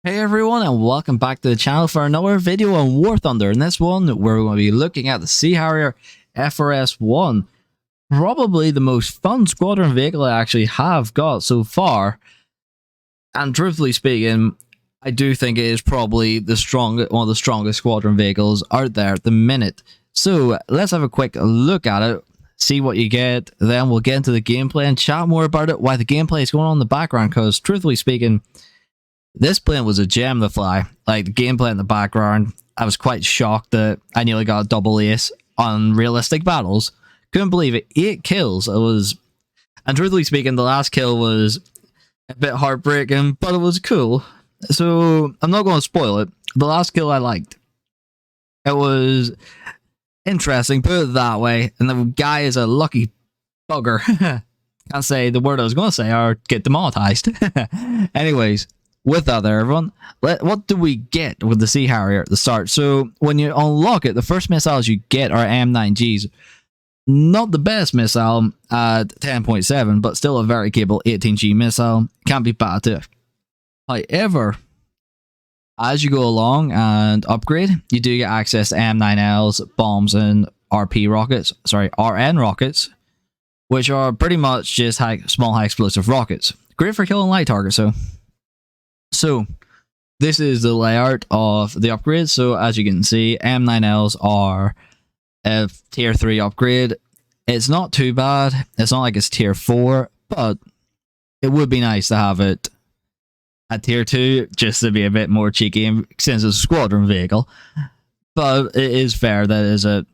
Hey everyone, and welcome back to the channel for another video on WarThunder. In this one, we're going to be looking at the HARRIER FRS1. Probably the most fun squadron vehicle I actually have got so far. And truthfully speaking, I do think it is probably one of the strongest squadron vehicles out there at the minute. So let's have a quick look at it, see what you get, then we'll get into the gameplay and chat more about it, why the gameplay is going on in the background, because truthfully speaking, this plane was a gem to fly. Like, the gameplay in the background, I was quite shocked that I nearly got a double ace on realistic battles. Couldn't believe it. 8 kills. And truthfully speaking, the last kill was a bit heartbreaking, but it was cool. So, I'm not going to spoil it. The last kill I liked. It was interesting, put it that way. And the guy is a lucky bugger. Can't say the word I was going to say or get demonetized. Anyways. With that there, everyone, what do we get with the HARRIER at the start? So, when you unlock it, the first missiles you get are M9Gs. Not the best missile at 10.7, but still a very capable 18G missile. Can't be bad too. However, as you go along and upgrade, you do get access to M9Ls, bombs, and RN rockets, which are pretty much just small high explosive rockets. Great for killing light targets, So, this is the layout of the upgrade. So, as you can see, M9Ls are a tier 3 upgrade. It's not too bad. It's not like it's tier 4, but it would be nice to have it at tier 2 just to be a bit more cheeky since it's a squadron vehicle. But it is fair that it is a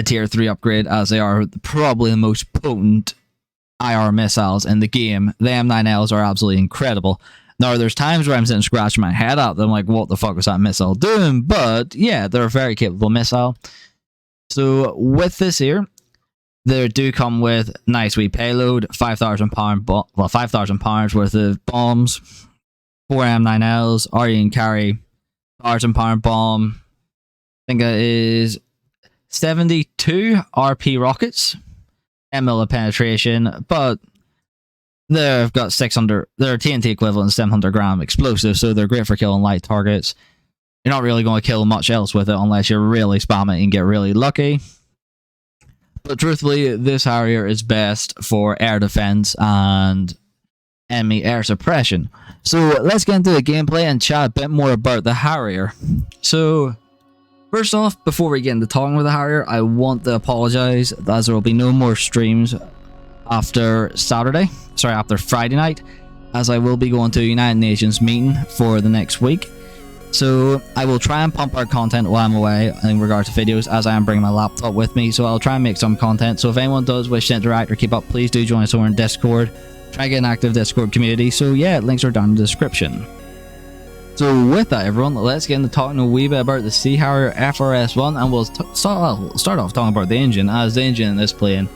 tier 3 upgrade, as they are probably the most potent IR missiles in the game. The M9Ls are absolutely incredible. Now, there's times where I'm sitting scratching my head out. I'm like, what the fuck was that missile doing? But yeah, they're a very capable missile. So with this here, they do come with nice wee payload, 5,000 pounds worth of bombs, 4 M9Ls, or you can carry 1,000-pound bomb. I think it is 72 RP rockets, 10 mil of penetration, but they've got 600, they're TNT equivalent 700 gram explosives, so they're great for killing light targets. You're not really going to kill much else with it unless you're really spamming it and get really lucky. But truthfully, this HARRIER is best for air defense and enemy air suppression. So let's get into the gameplay and chat a bit more about the HARRIER. So first off, before we get into talking with the HARRIER, I want to apologize as there will be no more streams after Friday night, as I will be going to a United Nations meeting for the next week. So I will try and pump out content while I'm away in regard to videos, as I am bringing my laptop with me, so I'll try and make some content. So if anyone does wish to interact or keep up, please do join us over in Discord. Try and get an active Discord community, so yeah, links are down in the description. So with that, everyone, let's get into talking a wee bit about the HARRIER FRS1, and we'll start off talking about the engine, as the engine in this plane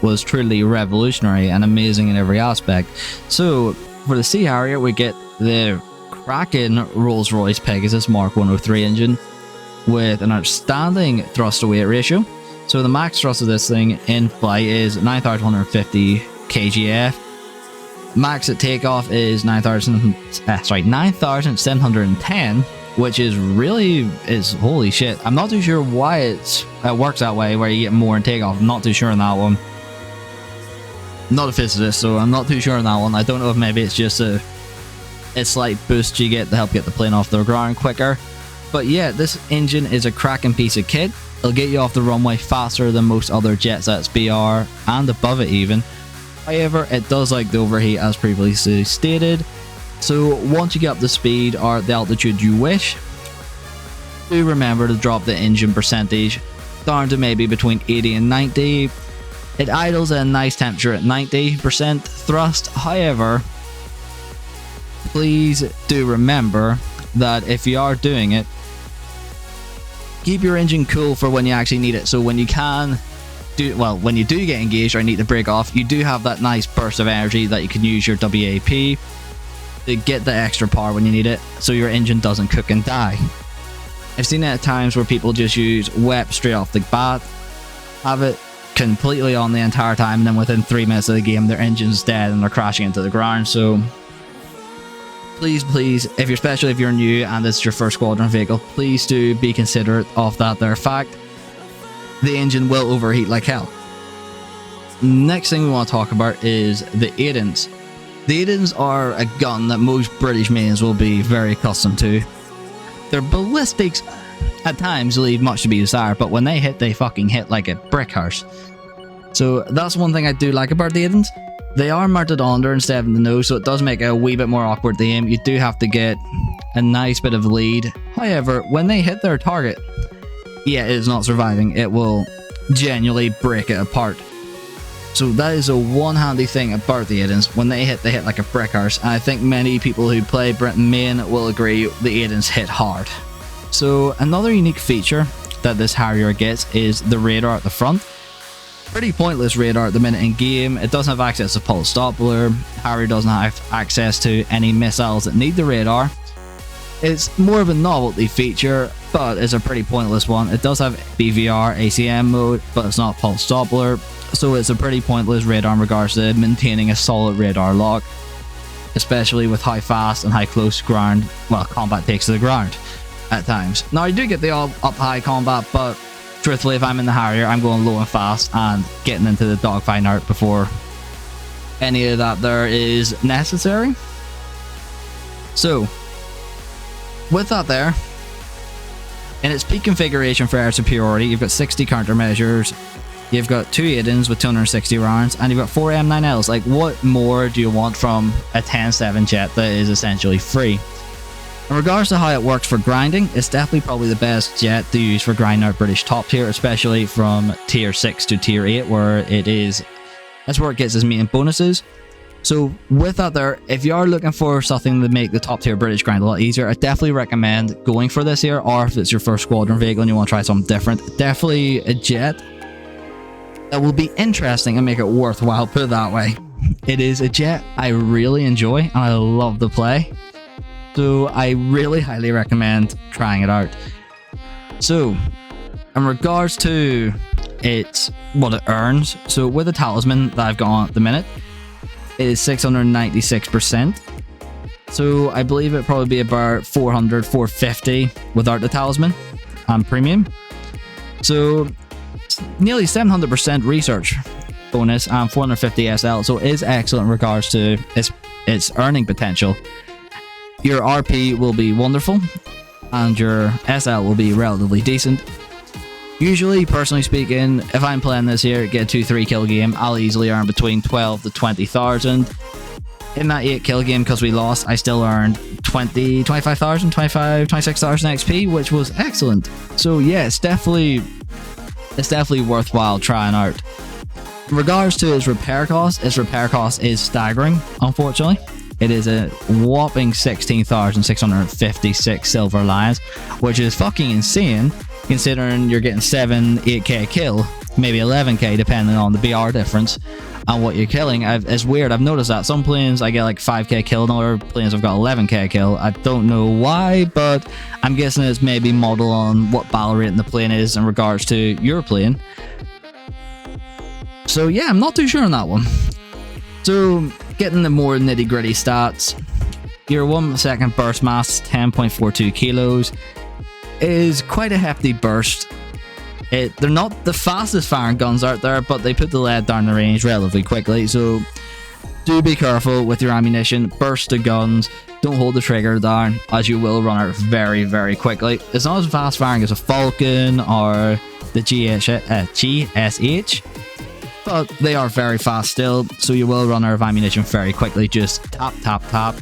was truly revolutionary and amazing in every aspect. So for the HARRIER, we get the cracking Rolls-Royce Pegasus Mark 103 engine with an outstanding thrust to weight ratio. So the max thrust of this thing in flight is 9,150 kgf. Max at takeoff is 9,710, which is holy shit. I'm not too sure why it works that way, where you get more in takeoff. I'm not too sure on that one. I'm not a physicist, so I'm not too sure on that one. I don't know if maybe it's just a slight boost you get to help get the plane off the ground quicker. But yeah, this engine is a cracking piece of kit. It'll get you off the runway faster than most other jetsets BR, and above it even. However, it does like to overheat, as previously stated. So once you get up to speed or the altitude you wish, do remember to drop the engine percentage down to maybe between 80 and 90. It idles at a nice temperature at 90% thrust. However, please do remember that if you are doing it, keep your engine cool for when you actually need it. So when you when you do get engaged or need to break off, you do have that nice burst of energy that you can use your WAP to get the extra power when you need it, so your engine doesn't cook and die. I've seen it at times where people just use WEP straight off the bat, have it completely on the entire time, and then within 3 minutes of the game their engine's dead and they're crashing into the ground. So please, especially if you're new and this is your first squadron vehicle, please do be considerate of that there fact. The engine will overheat like hell. Next thing we want to talk about is the Aidens. The Aidens are a gun that most British mains will be very accustomed to. Their ballistics at times leave much to be desired, but when they hit, they fucking hit like a brick house. So that's one thing I do like about the Aidens. They are mounted under instead of in the nose, so it does make it a wee bit more awkward to aim. You do have to get a nice bit of lead. However, when they hit their target, yeah, it is not surviving. It will genuinely break it apart. So that is a one handy thing about the Aidens. When they hit like a brick house. And I think many people who play Britain main will agree the Aidens hit hard. So another unique feature that this Harrier gets is the radar at the front. Pretty pointless radar at the minute in game. It doesn't have access to pulse Doppler. Harrier doesn't have access to any missiles that need the radar. It's more of a novelty feature, but it's a pretty pointless one. It does have BVR ACM mode, but it's not pulse Doppler, so it's a pretty pointless radar in regards to maintaining a solid radar lock, especially with how fast and how close ground, well, combat takes to the ground at times. Now I do get the up high combat, but truthfully, if I'm in the Harrier, I'm going low and fast and getting into the dogfight art before any of that there is necessary. So, with that there, in its peak configuration for air superiority, you've got 60 countermeasures, you've got 2 Aidens with 260 rounds, and you've got 4 M9Ls. Like, what more do you want from a 10-7 jet that is essentially free? In regards to how it works for grinding, it's definitely probably the best jet to use for grinding out British top tier, especially from tier 6 to tier 8, where that's where it gets its main bonuses. So with that there, if you are looking for something to make the top tier British grind a lot easier, I definitely recommend going for this here, or if it's your first squadron vehicle and you want to try something different, definitely a jet that will be interesting and make it worthwhile, put it that way. It is a jet I really enjoy and I love to play. So I really highly recommend trying it out. So in regards to what it earns, so with the talisman that I've got on at the minute, it is 696%. So I believe it'd probably be about 400, 450 without the talisman and premium. So it's nearly 700% research bonus and 450 SL. So it is excellent in regards to its earning potential. Your RP will be wonderful, and your SL will be relatively decent. Usually, personally speaking, if I'm playing this here, get a 2-3 kill game, I'll easily earn between 12 to 20,000. In that 8 kill game, because we lost, I still earned 25,000, 26,000 XP, which was excellent. So yeah, it's definitely worthwhile trying out. In regards to its repair cost is staggering, unfortunately. It is a whopping 16,656 silver lions, which is fucking insane, considering you're getting 8k kill, maybe 11k depending on the BR difference and what you're killing. It's weird, I've noticed that some planes I get like 5k kill and other planes I've got 11k kill. I don't know why, but I'm guessing it's maybe modeled on what battle rate in the plane is in regards to your plane. So yeah, I'm not too sure on that one. So getting the more nitty gritty stats, your 1 second burst mass 10.42 kilos is quite a hefty burst. They're not the fastest firing guns out there, but they put the lead down the range relatively quickly, so do be careful with your ammunition. Burst the guns, don't hold the trigger down, as you will run out very, very quickly. It's not as fast firing as a Falcon or the GSH, but they are very fast still, so you will run out of ammunition very quickly. Just tap, tap, tap,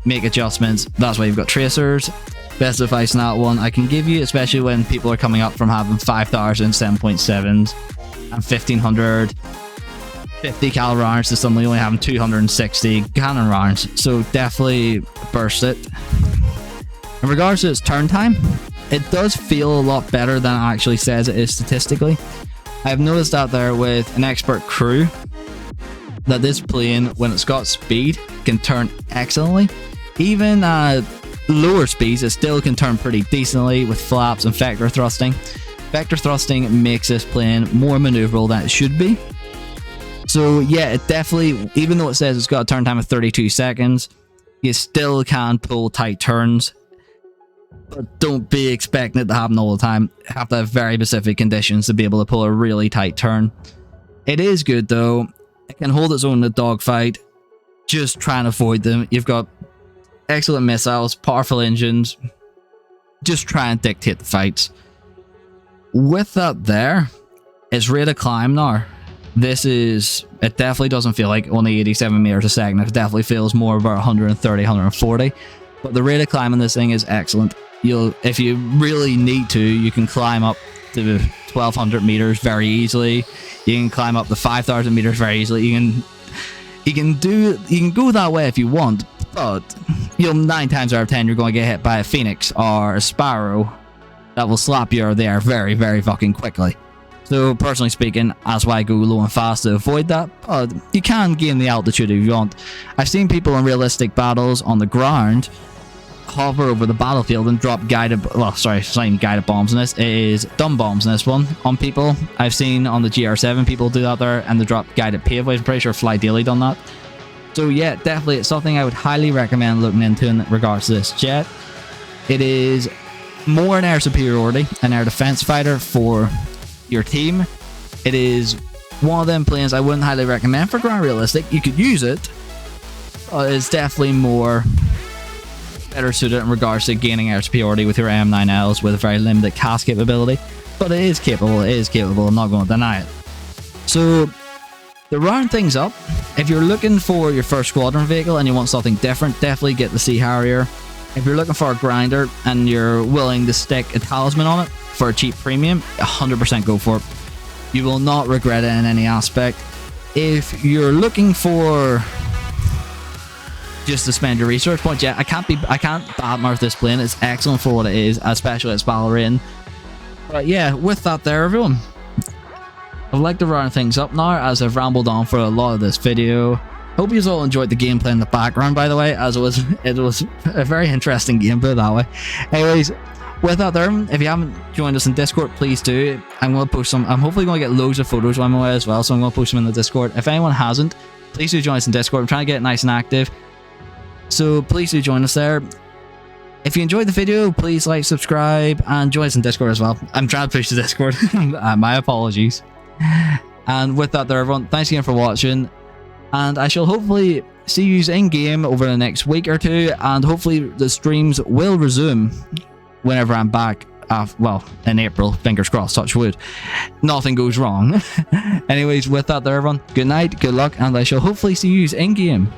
make adjustments. That's why you've got tracers. Best advice on that one I can give you, especially when people are coming up from having 5,000 7.7s and 1,550 cal rounds to suddenly only having 260 cannon rounds. So definitely burst it. In regards to its turn time, it does feel a lot better than it actually says it is statistically. I've noticed out there with an expert crew that this plane, when it's got speed, can turn excellently. Even at lower speeds, it still can turn pretty decently with flaps and vector thrusting. Vector thrusting makes this plane more maneuverable than it should be. So yeah, it definitely, even though it says it's got a turn time of 32 seconds, You still can pull tight turns, but don't be expecting it to happen all the time. You have to have very specific conditions to be able to pull a really tight turn. It is good though. It can hold its own in a dogfight. Just try and avoid them. You've got excellent missiles, powerful engines. Just try and dictate the fights. With that there, it's rate of climb now. It definitely doesn't feel like only 87 meters a second. It definitely feels more about 130, 140. But the rate of climb in this thing is excellent. If you really need to, you can climb up to 1200 meters very easily. You can climb up to 5000 meters very easily. You can go that way if you want, but 9 times out of 10 you're going to get hit by a Phoenix or a Sparrow that will slap you there very, very fucking quickly. So personally speaking, that's why I go low and fast to avoid that, but you can gain the altitude if you want. I've seen people in realistic battles on the ground hover over the battlefield and drop guided, well, sorry, it's not even guided bombs in this, it is dumb bombs in this one on people. I've seen on the GR7 people do that there, and they drop guided paveways. I'm pretty sure Fly Daily done that. So yeah, definitely it's something I would highly recommend looking into in regards to this jet. It is more an air superiority, an air defense fighter for your team. It is one of them planes I wouldn't highly recommend for ground realistic. You could use it, but it's definitely more better suited in regards to gaining air superiority with your M9Ls with a very limited cast capability. But it is capable, I'm not going to deny it. So to round things up, if you're looking for your first squadron vehicle and you want something different, definitely get the Sea Harrier. If you're looking for a grinder and you're willing to stick a talisman on it for a cheap premium, 100% go for it. You will not regret it in any aspect. If you're looking for just to spend your research points, yeah, I can't badmouth this plane. It's excellent for what it is, especially its battle rating. But yeah, with that there, everyone, I'd like to round things up now as I've rambled on for a lot of this video. Hope you all enjoyed the gameplay in the background, by the way, as it was a very interesting game, put it that way. Anyways, with that there, if you haven't joined us in Discord, please do. I'm going to post some, I'm hopefully going to get loads of photos on my way as well, so I'm going to post them in the Discord. If anyone hasn't, please do join us in Discord. I'm trying to get it nice and active, so please do join us there. If you enjoyed the video, please like, subscribe, and join us in Discord as well. I'm trying to push the Discord. My apologies. And with that there, everyone, thanks again for watching, and I shall hopefully see you in game over the next week or two, and hopefully the streams will resume whenever I'm back, well, in April, fingers crossed, touch wood, nothing goes wrong. Anyways, with that there, everyone, good night, good luck, and I shall hopefully see you in game.